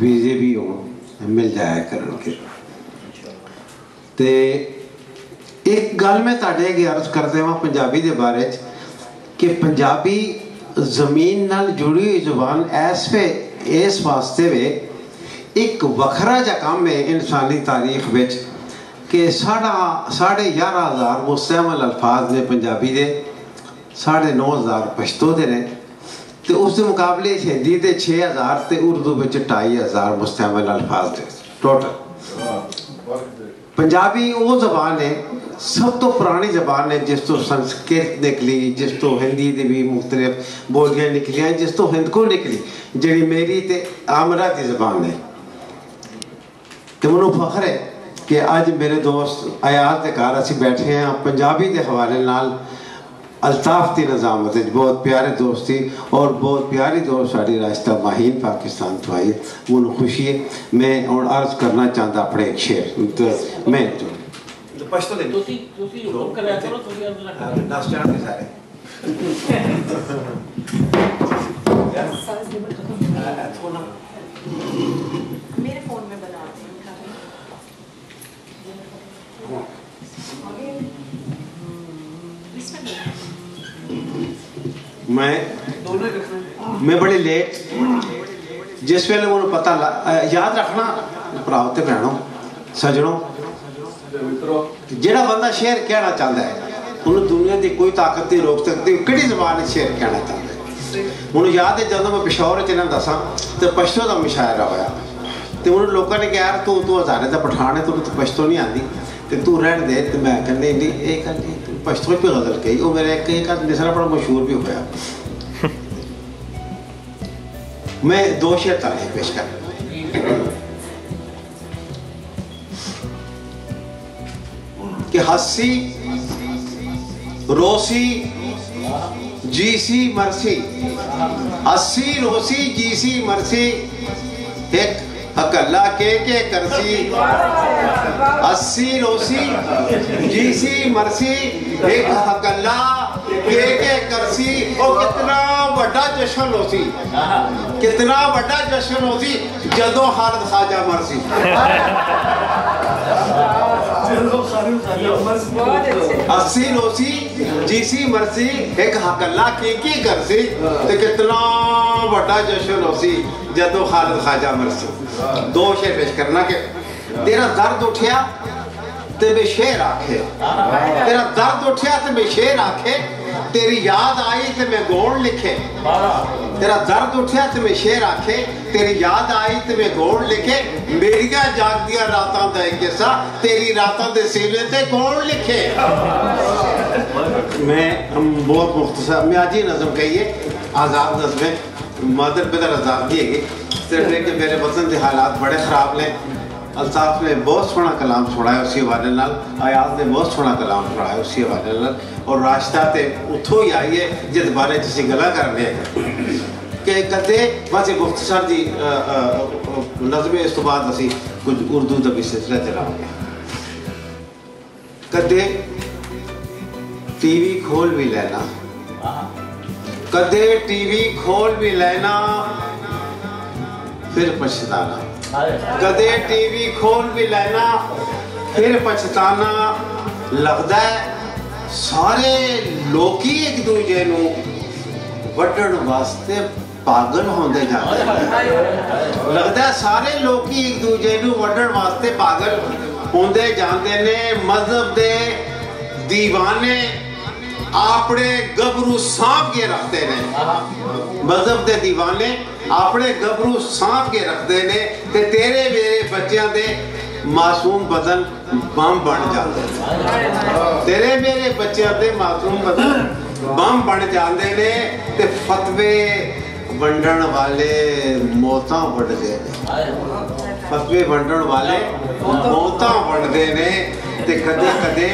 ਵੀਜ਼ੇ ਵੀ ਹੁਣ ਮਿਲ ਜਾਇਆ ਕਰਨਗੇ। ਤੇ ਇੱਕ ਗੱਲ ਮੈਂ ਤੁਹਾਡੇ ਅੱਗੇ ਅਰਜ਼ ਕਰਦਾ ਹਾਂ ਪੰਜਾਬੀ ਦੇ ਬਾਰੇ 'ਚ ਕਿ ਪੰਜਾਬੀ ਜ਼ਮੀਨ ਨਾਲ ਜੁੜੀ ਹੋਈ ਜ਼ੁਬਾਨ ਇਸ ਵਾਸਤੇ ਵੇ ਇੱਕ ਵੱਖਰਾ ਜਿਹਾ ਕੰਮ ਹੈ ਇਨਸਾਨੀ ਤਾਰੀਖ ਵਿੱਚ ਕਿ 11,500 ਮੁਸਤਮਲ ਅਲਫਾਜ਼ ਨੇ ਪੰਜਾਬੀ ਦੇ, 9,500 ਪਸ਼ਤੋ ਦੇ ਨੇ, ਤੇ ਉਸ ਦੇ ਮੁਕਾਬਲੇ ਹਿੰਦੀ ਦੇ 6,000 ਤੇ ਉਰਦੂ ਵਿੱਚ 2,500 ਮੁਸਤਮਲ ਅਲਫਾਜ਼ ਨੇ ਟੋਟਲ। ਪੰਜਾਬੀ ਉਹ ਜ਼ਬਾਨ ਹੈ ਸਭ ਤੋਂ ਪੁਰਾਣੀ ਜ਼ਬਾਨ ਹੈ ਜਿਸ ਤੋਂ ਸੰਸਕ੍ਰਿਤ ਨਿਕਲੀ, ਜਿਸ ਤੋਂ ਹਿੰਦੀ ਦੀ ਵੀ ਮੁਖਤਲਿਫ ਬੋਲੀਆਂ ਨਿਕਲੀਆਂ, ਜਿਸ ਤੋਂ ਹਿੰਦਕੋ ਨਿਕਲੀ ਜਿਹੜੀ ਮੇਰੀ ਤੇ ਆਮਰਾ ਦੀ ਜ਼ਬਾਨ ਹੈ। ਤੇ ਮੈਨੂੰ ਫਖਰ ਹੈ ਕਿ ਅੱਜ ਮੇਰੇ ਦੋਸਤ ਅਯਾਜ਼ ਦੇ ਘਰ ਅਸੀਂ ਬੈਠੇ ਹਾਂ ਪੰਜਾਬੀ ਦੇ ਹਵਾਲੇ ਨਾਲ ਅਲਤਾਫ ਦੀ ਨਿਜ਼ਾਮਤ ਵਿੱਚ ਬਹੁਤ ਪਿਆਰੇ ਦੋਸਤੀ ਔਰ ਬਹੁਤ ਪਿਆਰੀ ਦੋਸਤ ਸਾਡੀ ਰਾਸ਼ਤਾ ਮਾਹੀਨ ਪਾਕਿस्तान ਤੋਂ ਆਈ ਹੈ। ਮੈਨੂੰ ਖੁਸ਼ੀ ਹੈ। ਮੈਂ ਹੁਣ अर्ज करना चाहता अपने एक शेर मैं ਪਛਤੋ ਦੇ ਤੁਸੀਂ ਹੁਕਮ ਕਰਿਆ ਕਰੋ, ਤੁਸੀਂ अर्ज ਨਾ ਕਰੋ। ਲਾਸਟ ਚਾਰ ਦੇ ਸਾਰੇ मेरे फोन में बना मैं बड़े लेट जिस वेले उन्होंने पता याद रखना भराओ ते भैनों सजनों, जेड़ा बंदा शेर कहना चाहता है उन्हें दुनिया की कोई ताकत नहीं रोक सकती किहड़ी ज़बान शेर कहना चाहता है। उन्हें याद है जब मैं पिशौर च इन्हां दसां तो पछतों का मुशायरा होया तो उन्होंने लोगों ने कहा यार तू हज़ारे का पठान है तू पछतों नहीं आती तो तू रहन दे। तो मैं कहने नहीं ये गल नहीं पछतों भी गज़ल कही वो मेरा एक मिसरा बड़ा मशहूर भी होया। मैं दो शेर तारीफ पेश कर कि हंसी रोसी जीसी मरसी, हंसी रोसी जीसी मरसी एक अकल्ला के करसी, हंसी रोसी जीसी मरसी एक अकल्ला के करसी। और कितना बड़ा जश्न होसी, कितना बड़ा जश्न होसी जदों खालिद ख्वाजा मरसी। हंसी रोसी जीसी मरसी एक हकल्ला की करसी ते कितना बड़ा जश्न होसी जदों खालिद ख्वाजा मरसी। दो शेर पेश करना कि तेरा दर्द उठिया ते मैं शेर आखे, तेरा दर्द उठिया ते मैं शेर आखे, तेरी याद आई ते मैं गौण लिखे। तेरा दर्द उठिया ते मैं शेर आखे, तेरी याद आई ते मैं गौण लिखे। मेरिया जागदिया रातां दा इक किस्सा तेरी रातां दे सीने ते कौन लिखे। मैं बहुत मुख्तसर मैं आज ही नज़म कही है आज़ाद नज़में मदर पिदर आज़ादी है सिर्फ कि मेरे वतन के हालात बड़े ख़राब ने। अल्ताफ ने बहुत सोहना कलाम सुनाया उसी हवाले नाल, अयाज ने बहुत सोहना कलाम सुनाया उसी हवाले नाल और राशता ते उत्थों ही आई है जिस बारे असीं गल्लां करने कि कदे बस एक मुख्तसर जी नज़में इस तो बाद असीं कुछ उर्दू दा भी सिलसिला चलावांगे। कदे टीवी खोल भी लेना, कदे टीवी खोल भी लेना फिर पछताना, कदे टीवी खोल भी लेना फिर पछताना। लगता है सारे लोग ही एक दूजे नूं वड्डण वास्ते पागल होंदे जाते हैं। लगता है सारे लोग ही एक दूजे नूं वड्डण वास्ते पागल होंदे जाते ने। मजहब दे दीवाने अपने गबरू सांप के रखते ने, मजहब दे दीवाने अपने गबरू सांप के रखते ने ते तेरे मेरे बच्चों दे मासूम बदन बम बन जाते हैं। तेरे मेरे बच्चों दे मासूम बदन बम बन जाते ने ते फतवे वंडण वाले मौतां वंडदे ने, फतवे वंडण वाले मौतां वंडदे ने ते कदे कदे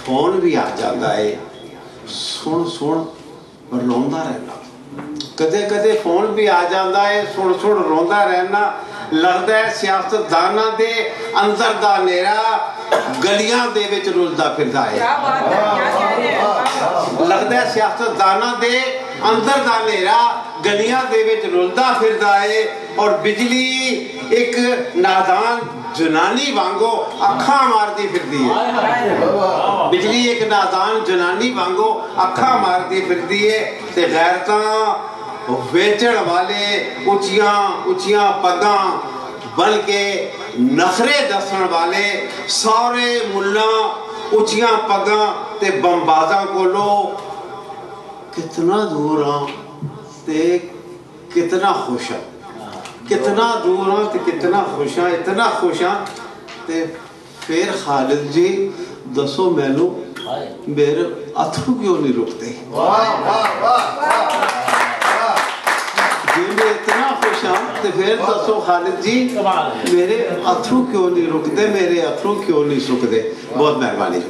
फोन भी आ जाता है सुन सुन रोंदा रहना, कदे कदे फोन भी आ जाता है सुन सुन रोंदा रहना। लगता है सियासतदाना दे अंदर दा नेरा गलियां दे विच रुलदा फिरदा है। लगता है सियासतदाना दे ਅੰਦਰ ਦਾ ਹਨੇਰਾ ਗਲੀਆਂ ਦੇ ਵਿੱਚ ਰੁਲਦਾ ਫਿਰਦਾ ਏ ਔਰ ਬਿਜਲੀ ਇੱਕ ਨਾਦਾਨ ਜਨਾਨੀ ਵਾਂਗੋ ਅੱਖਾਂ ਮਾਰਦੀ ਫਿਰਦੀ ਹੈ। ਬਿਜਲੀ ਇੱਕ ਨਾਦਾਨ ਜਨਾਨੀ ਵਾਂਗੋ ਅੱਖਾਂ ਮਾਰਦੀ ਫਿਰਦੀ ਏ ਤੇ ਗੈਰਤਾਂ ਵੇਚਣ ਵਾਲੇ ਉੱਚੀਆਂ ਉੱਚੀਆਂ ਪੱਗਾਂ ਬਣ ਕੇ ਨਖਰੇ ਦੱਸਣ ਵਾਲੇ ਸਾਰੇ ਮੁੱਲਾਂ ਉੱਚੀਆਂ ਪੱਗਾਂ ਤੇ ਬੰਬਾਜ਼ਾਂ ਕੋਲੋਂ ਕਿਤਨਾ ਦੂਰ ਹਾਂ ਤੇ ਕਿਤਨਾ ਖੁਸ਼ ਹਾਂ, ਕਿਤਨਾ ਦੂਰ ਹਾਂ ਤੇ ਕਿਤਨਾ ਖੁਸ਼ ਹਾਂ, ਇਤਨਾ ਖੁਸ਼ ਹਾਂ। ਤੇ ਫਿਰ ਖਾਲਿਦ ਜੀ ਦੱਸੋ ਮੈਨੂੰ ਮੇਰੇ ਅਥਰੂ ਕਿਉਂ ਨਹੀਂ ਰੁਕਦੇ? मैं इतना खुश हाँ तो फिर दसो खालिद जी मेरे अथरू क्यों नहीं रुकते, मेरे अथरू क्यों नहीं सुकते? बहुत मेहरबानी।